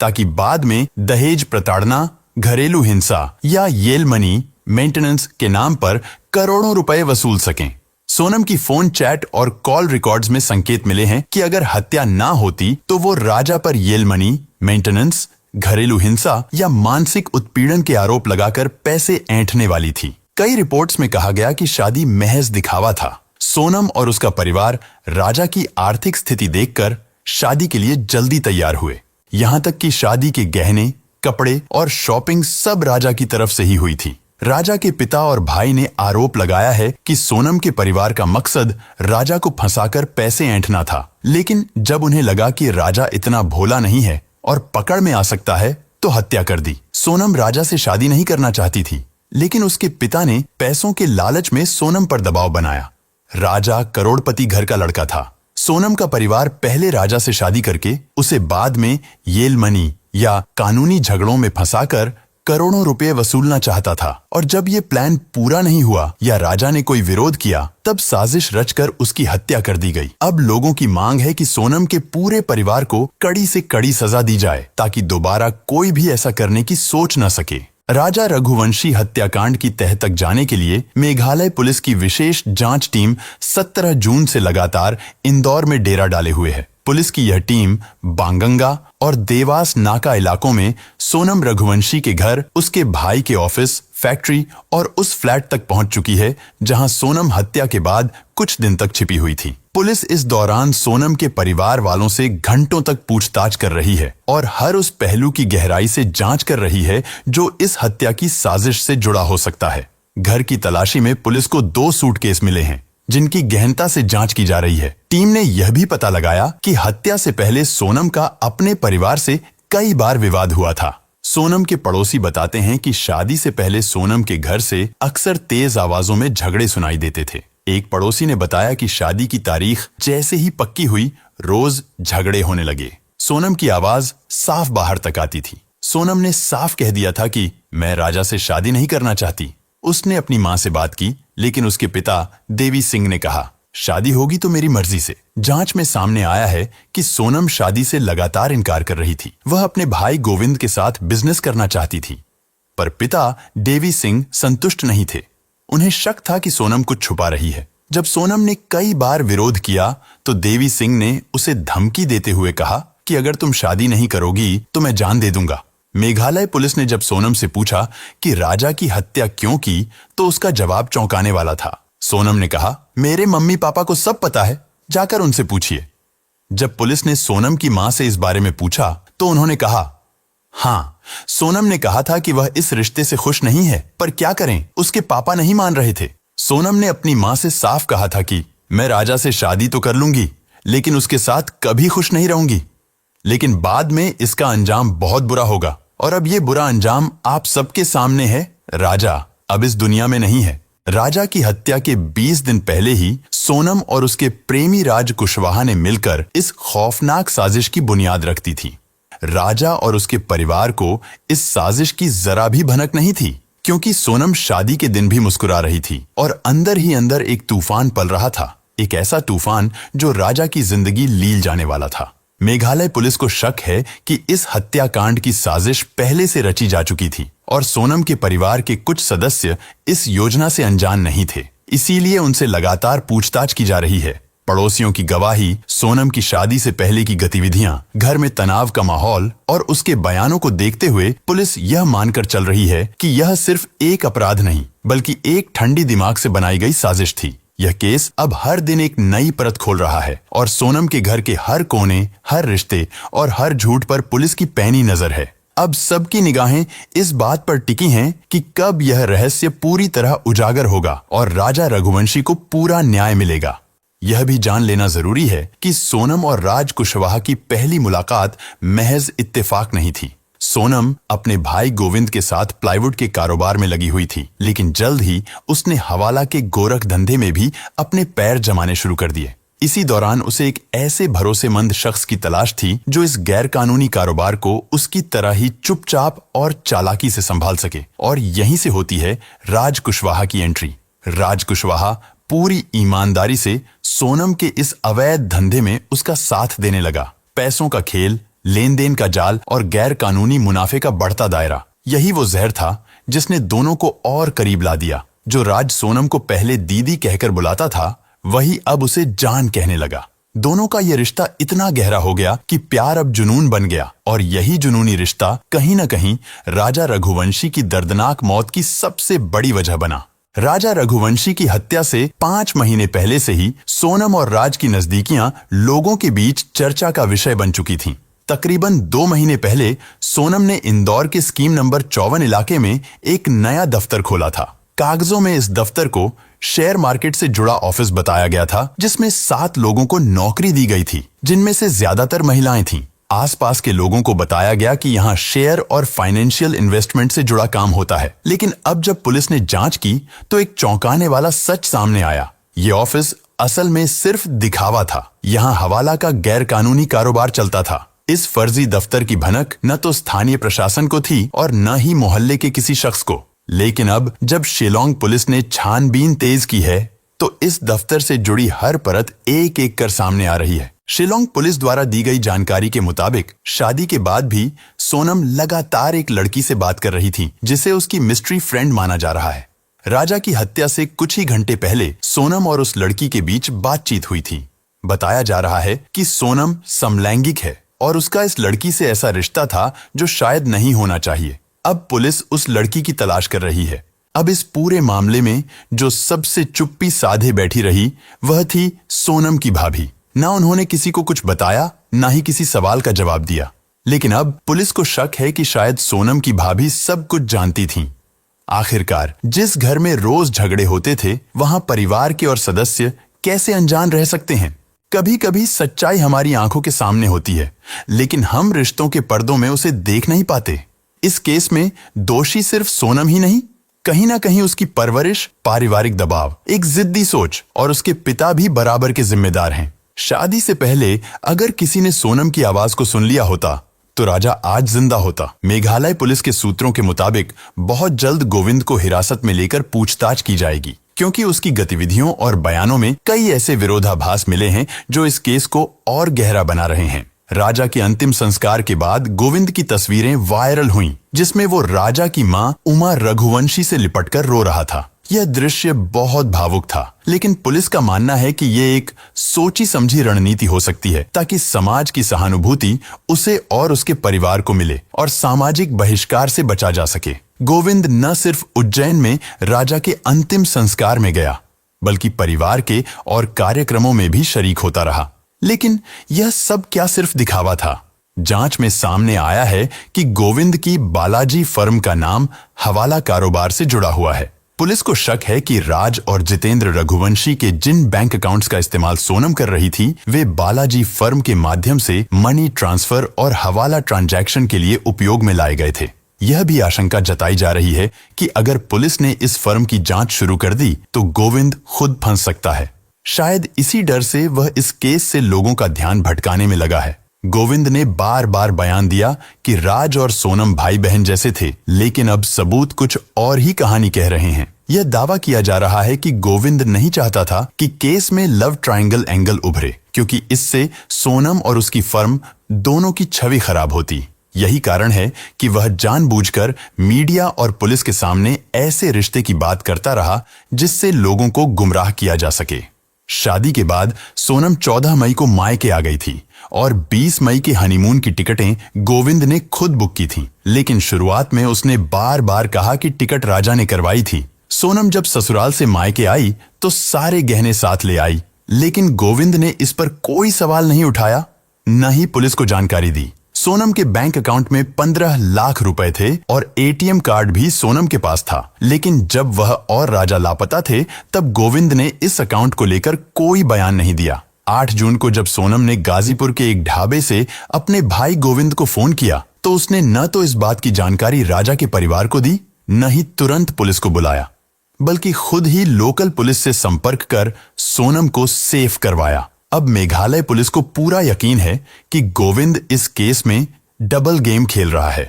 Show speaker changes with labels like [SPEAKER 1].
[SPEAKER 1] ताकि बाद में दहेज प्रताड़ना, घरेलू हिंसा या येल मनी मेंटेनेंस के नाम पर करोड़ों रुपए वसूल सकें। सोनम की फोन चैट और कॉल रिकॉर्ड्स में संकेत मिले हैं कि अगर हत्या ना होती तो वो राजा पर येल मनी मेंटेनेंस, घरेलू हिंसा या मानसिक उत्पीड़न के आरोप लगाकर पैसे ऐंठने वाली थी। कई रिपोर्ट्स में कहा गया कि शादी महज दिखावा था। सोनम और उसका परिवार राजा की आर्थिक स्थिति देखकर शादी के लिए जल्दी तैयार हुए। यहाँ तक कि शादी के गहने, कपड़े और शॉपिंग सब राजा की तरफ से ही हुई थी। राजा के पिता और भाई ने आरोप लगाया है कि सोनम के परिवार का मकसद राजा को फंसाकर पैसे ऐंठना था, लेकिन जब उन्हें लगा कि राजा इतना भोला नहीं है और पकड़ में आ सकता है तो हत्या कर दी। सोनम राजा से शादी नहीं करना चाहती थी, लेकिन उसके पिता ने पैसों के लालच में सोनम पर दबाव बनाया। राजा करोड़पति घर का लड़का था। सोनम का परिवार पहले राजा से शादी करके उसे बाद में येल मनी या कानूनी झगड़ों में फंसाकर करोड़ों रुपए वसूलना चाहता था। और जब ये प्लान पूरा नहीं हुआ या राजा ने कोई विरोध किया, तब साजिश रचकर उसकी हत्या कर दी गई। अब लोगों की मांग है कि सोनम के पूरे परिवार को कड़ी से कड़ी सजा दी जाए, ताकि दोबारा कोई भी ऐसा करने की सोच न सके। राजा रघुवंशी हत्याकांड की तह तक जाने के लिए मेघालय पुलिस की विशेष जांच टीम 17 जून से लगातार इंदौर में डेरा डाले हुए है। पुलिस की यह टीम बांगंगा और देवास नाका इलाकों में सोनम रघुवंशी के घर, उसके भाई के ऑफिस, फैक्ट्री और उस फ्लैट तक पहुंच चुकी है जहां सोनम हत्या के बाद कुछ दिन तक छिपी हुई थी। पुलिस इस दौरान सोनम के परिवार वालों से घंटों तक पूछताछ कर रही है और हर उस पहलू की गहराई से जांच कर रही है जो इस हत्या की साजिश से जुड़ा हो सकता है। घर की तलाशी में पुलिस को 2 सूटकेस मिले हैं, जिनकी गहनता से जांच की जा रही है। टीम ने यह भी पता लगाया कि हत्या से पहले सोनम का अपने परिवार से कई बार विवाद हुआ था। सोनम के पड़ोसी बताते हैं कि शादी से पहले सोनम के घर से अक्सर तेज आवाजों में झगड़े सुनाई देते थे। एक पड़ोसी ने बताया कि शादी की तारीख जैसे ही पक्की हुई, रोज झगड़े होने लगे। सोनम की आवाज साफ बाहर तक आती थी। सोनम ने साफ कह दिया था कि मैं राजा से शादी नहीं करना चाहती। उसने अपनी मां से बात की, लेकिन उसके पिता देवी सिंह ने कहा, शादी होगी तो मेरी मर्जी से। जांच में सामने आया है कि सोनम शादी से लगातार इनकार कर रही थी। वह अपने भाई गोविंद के साथ बिजनेस करना चाहती थी, पर पिता देवी सिंह संतुष्ट नहीं थे। उन्हें शक था कि सोनम कुछ छुपा रही है। जब सोनम ने कई बार विरोध किया तो देवी सिंह ने उसे धमकी देते हुए कहा कि अगर तुम शादी नहीं करोगी तो मैं जान दे दूंगा। मेघालय पुलिस ने जब सोनम से पूछा कि राजा की हत्या क्यों की, तो उसका जवाब चौंकाने वाला था। सोनम ने कहा, मेरे मम्मी पापा को सब पता है, जाकर उनसे पूछिए। जब पुलिस ने सोनम की मां से इस बारे में पूछा तो उन्होंने कहा, हाँ, सोनम ने कहा था कि वह इस रिश्ते से खुश नहीं है, पर क्या करें, उसके पापा नहीं मान रहे थे। सोनम ने अपनी मां से साफ कहा था कि मैं राजा से शादी तो कर लूंगी, लेकिन उसके साथ कभी खुश नहीं रहूंगी। लेकिन बाद में इसका अंजाम बहुत बुरा होगा, और अब ये बुरा अंजाम आप सबके सामने है। राजा अब इस दुनिया में नहीं है। राजा की हत्या के 20 दिन पहले ही सोनम और उसके प्रेमी राज कुशवाहा ने मिलकर इस खौफनाक साजिश की बुनियाद रख दी थी। राजा और उसके परिवार को इस साजिश की जरा भी भनक नहीं थी, क्योंकि सोनम शादी के दिन भी मुस्कुरा रही थी और अंदर ही अंदर एक तूफान पल रहा था, एक ऐसा तूफान जो राजा की जिंदगी लील जाने वाला था। मेघालय पुलिस को शक है कि इस हत्याकांड की साजिश पहले से रची जा चुकी थी और सोनम के परिवार के कुछ सदस्य इस योजना से अनजान नहीं थे। इसीलिए उनसे लगातार पूछताछ की जा रही है। पड़ोसियों की गवाही, सोनम की शादी से पहले की गतिविधियां, घर में तनाव का माहौल और उसके बयानों को देखते हुए पुलिस यह मानकर चल रही है कि यह सिर्फ एक अपराध नहीं, बल्कि एक ठंडी दिमाग से बनाई गई साजिश थी। यह केस अब हर दिन एक नई परत खोल रहा है और सोनम के घर के हर कोने, हर रिश्ते और हर झूठ पर पुलिस की पैनी नजर है। अब सबकी निगाहें इस बात पर टिकी हैं कि कब यह रहस्य पूरी तरह उजागर होगा और राजा रघुवंशी को पूरा न्याय मिलेगा। यह भी जान लेना जरूरी है कि सोनम और राज कुशवाहा की पहली मुलाकात महज इत्तेफाक नहीं थी। सोनम अपने भाई गोविंद के साथ प्लाईवुड के कारोबार में लगी हुई थी, लेकिन जल्द ही उसने हवाला के गोरख धंधे में भी अपने पैर जमाने शुरू कर दिए। इसी दौरान उसे एक ऐसे भरोसेमंद शख्स की तलाश थी जो इस गैर कानूनी कारोबार को उसकी तरह ही चुपचाप और चालाकी से संभाल सके। और यहीं से होती है राज कुशवाहा की एंट्री। राज कुशवाहा पूरी ईमानदारी से सोनम के इस अवैध धंधे में उसका साथ देने लगा। पैसों का खेल, लेन देन का जाल और गैर कानूनी मुनाफे का बढ़ता दायरा। यही वो जहर था जिसने दोनों को और करीब ला दिया। जो राज सोनम को पहले दीदी कहकर बुलाता था, वही अब उसे जान कहने लगा। दोनों का यह रिश्ता इतना गहरा हो गया कि प्यार अब जुनून बन गया, और यही जुनूनी रिश्ता कहीं न कहीं राजा रघुवंशी की दर्दनाक मौत की सबसे बड़ी वजह बना। राजा रघुवंशी की हत्या से 5 महीने पहले से ही सोनम और राज की नजदीकियां लोगों के बीच चर्चा का विषय बन चुकी थीं। तकरीबन 2 महीने पहले सोनम ने इंदौर के स्कीम नंबर 54 इलाके में एक नया दफ्तर खोला था। कागजों में इस दफ्तर को शेयर मार्केट से जुड़ा ऑफिस बताया गया था, जिसमें 7 लोगों को नौकरी दी गई थी, जिनमें से ज्यादातर महिलाएं थीं। आसपास के लोगों को बताया गया कि यहाँ शेयर और फाइनेंशियल इन्वेस्टमेंट से जुड़ा काम होता है। लेकिन अब जब पुलिस ने जांच की तो एक चौंकाने वाला सच सामने आया। ये ऑफिस असल में सिर्फ दिखावा था। यहाँ हवाला का गैर कानूनी कारोबार चलता था। इस फर्जी दफ्तर की भनक न तो स्थानीय प्रशासन को थी और न ही मोहल्ले के किसी शख्स को। लेकिन अब जब शिलोंग पुलिस ने छानबीन तेज की है तो इस दफ्तर से जुड़ी हर परत एक एक कर सामने आ रही है। शिलोंग पुलिस द्वारा दी गई जानकारी के मुताबिक शादी के बाद भी सोनम लगातार एक लड़की से बात कर रही थी, जिसे उसकी मिस्ट्री फ्रेंड माना जा रहा है। राजा की हत्या से कुछ ही घंटे पहले सोनम और उस लड़की के बीच बातचीत हुई थी। बताया जा रहा है कि सोनम समलैंगिक है और उसका इस लड़की से ऐसा रिश्ता था जो शायद नहीं होना चाहिए। अब पुलिस उस लड़की की तलाश कर रही है। अब इस पूरे मामले में जो सबसे चुप्पी साधे बैठी रही, वह थी सोनम की भाभी। ना उन्होंने किसी को कुछ बताया, ना ही किसी सवाल का जवाब दिया। लेकिन अब पुलिस को शक है कि शायद सोनम की भाभी सब कुछ जानती थीं। आखिरकार जिस घर में रोज झगड़े होते थे, वहां परिवार के और सदस्य कैसे अनजान रह सकते हैं? कभी कभी सच्चाई हमारी आंखों के सामने होती है, लेकिन हम रिश्तों के पर्दों में उसे देख नहीं पाते। इस केस में दोषी सिर्फ सोनम ही नहीं, कहीं ना कहीं उसकी परवरिश, पारिवारिक दबाव, एक जिद्दी सोच और उसके पिता भी बराबर के जिम्मेदार हैं। शादी से पहले अगर किसी ने सोनम की आवाज को सुन लिया होता तो राजा आज जिंदा होता। मेघालय पुलिस के सूत्रों के मुताबिक बहुत जल्द गोविंद को हिरासत में लेकर पूछताछ की जाएगी, क्योंकि उसकी गतिविधियों और बयानों में कई ऐसे विरोधाभास मिले हैं जो इस केस को और गहरा बना रहे हैं। राजा के अंतिम संस्कार के बाद गोविंद की तस्वीरें वायरल हुईं, जिसमें वो राजा की मां उमा रघुवंशी से लिपटकर रो रहा था। यह दृश्य बहुत भावुक था, लेकिन पुलिस का मानना है कि ये एक सोची समझी रणनीति हो सकती है, ताकि समाज की सहानुभूति उसे और उसके परिवार को मिले और सामाजिक बहिष्कार से बचा जा सके। गोविंद न सिर्फ उज्जैन में राजा के अंतिम संस्कार में गया, बल्कि परिवार के और कार्यक्रमों में भी शरीक होता रहा। लेकिन यह सब क्या सिर्फ दिखावा था? जांच में सामने आया है कि गोविंद की बालाजी फर्म का नाम हवाला कारोबार से जुड़ा हुआ है। पुलिस को शक है कि राज और जितेंद्र रघुवंशी के जिन बैंक अकाउंट्स का इस्तेमाल सोनम कर रही थी, वे बालाजी फर्म के माध्यम से मनी ट्रांसफर और हवाला ट्रांजैक्शन के लिए उपयोग में लाए गए थे। यह भी आशंका जताई जा रही है कि अगर पुलिस ने इस फर्म की जांच शुरू कर दी तो गोविंद खुद फंस सकता है। शायद इसी डर से वह इस केस से लोगों का ध्यान भटकाने में लगा है। गोविंद ने बार बार बयान दिया कि राज और सोनम भाई बहन जैसे थे, लेकिन अब सबूत कुछ और ही कहानी कह रहे हैं। यह दावा किया जा रहा है कि गोविंद नहीं चाहता था कि केस में लव ट्रायंगल एंगल उभरे, क्योंकि इससे सोनम और उसकी फर्म दोनों की छवि खराब होती। यही कारण है कि वह जानबूझकर मीडिया और पुलिस के सामने ऐसे रिश्ते की बात करता रहा जिससे लोगों को गुमराह किया जा सके। शादी के बाद सोनम 14 मई को मायके आ गई थी और 20 मई के हनीमून की टिकटें गोविंद ने खुद बुक की थीं। लेकिन शुरुआत में उसने बार बार कहा कि टिकट राजा ने करवाई थी। सोनम जब ससुराल से मायके आई तो सारे गहने साथ ले आई, लेकिन गोविंद ने इस पर कोई सवाल नहीं उठाया, न ही पुलिस को जानकारी दी। सोनम के बैंक अकाउंट में 15 लाख रुपए थे और एटीएम कार्ड भी सोनम के पास था। लेकिन जब वह और राजा लापता थे, तब गोविंद ने इस अकाउंट को लेकर कोई बयान नहीं दिया। 8 जून को जब सोनम ने गाजीपुर के एक ढाबे से अपने भाई गोविंद को फोन किया तो उसने न तो इस बात की जानकारी राजा के परिवार को दी, न ही तुरंत पुलिस को बुलाया, बल्कि खुद ही लोकल पुलिस से संपर्क कर सोनम को सेफ करवाया। अब मेघालय पुलिस को पूरा यकीन है कि गोविंद इस केस में डबल गेम खेल रहा है।